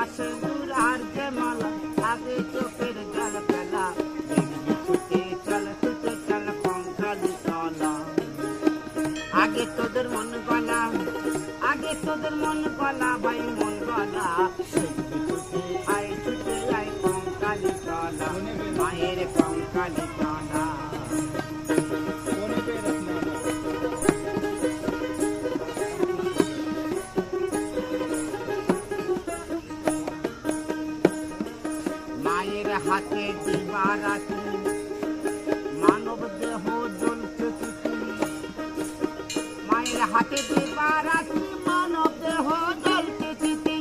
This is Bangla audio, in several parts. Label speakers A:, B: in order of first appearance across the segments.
A: সিঁদুর আর যে মালা আগে চোখের জল ফেলা ছুটে চল কঙ্কালি তলা আগে তোদের মন গলা ভাই মন গলা ছুটে আয় কঙ্কালি তলা মায়ের কঙ্কালি তলা মায়ের হাতে দিবারাতি মানব দেহ জ্বলছে মায়ের হাতে দিবারাতি মানব দেহ জ্বলছে চিতি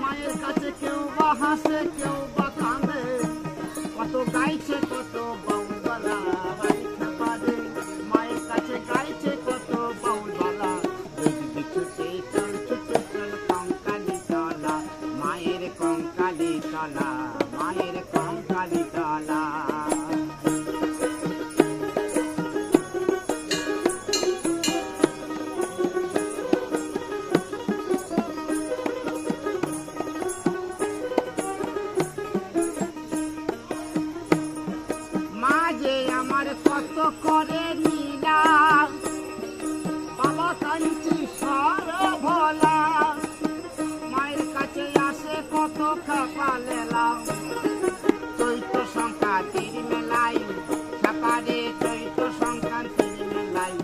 A: মায়ের কাছে কেউ বা হাসে কেউ বা কাঁদে কত গাইছে কত বাউলবালা খাবারে মায়ের কাছে গাইছে কত বাউলবালা ছুটে চল কঙ্কালি তলা মায়ের কঙ্কালি তলা মায়ের কঙ্কালি তলা মা যে আমার কত করে নীলা বাবা কাঞ্চি সর ভোলা মায়ের কাছে আসে কত খাপালেলা চৈত্র সংক্রান্তির মেলাই ছাপারে চৈত্র সংক্রান্তির মেলাই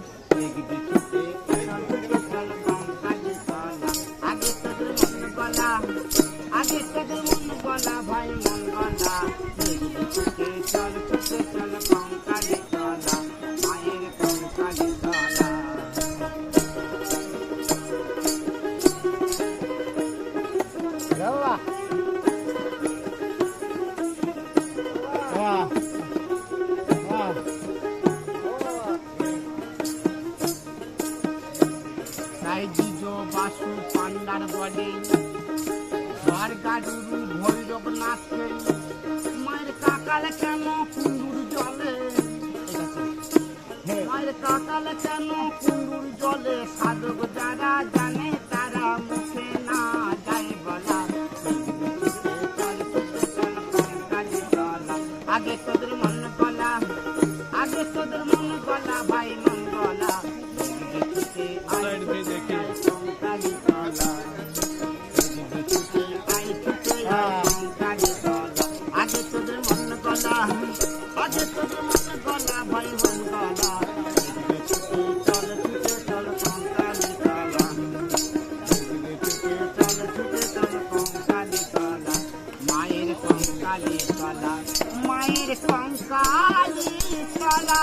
A: আগে তোদের মন গলা ভাই মন গলা ছুটে চল কঙ্কালি তলা মায়ের কঙ্কালি তলা তাই জিজো বাসু পান্ডার বলে ঘর গাডুরু ভৈরব নাচে মায়ের কাকালে কেন কুণ্ডুর জলে মায়ের কাকালে কেন কুণ্ডুর জলে সাধক যারা জানে তারা মুখে না যায় বলা আগে তোদের মন গলা ভাই মন গলা কঙ্কালি তলা আগে তোদের মন গলা ভাই মন গলা চল কঙ্কালি তলা কঙ্কালি তলা মায়ের কঙ্কালি তলা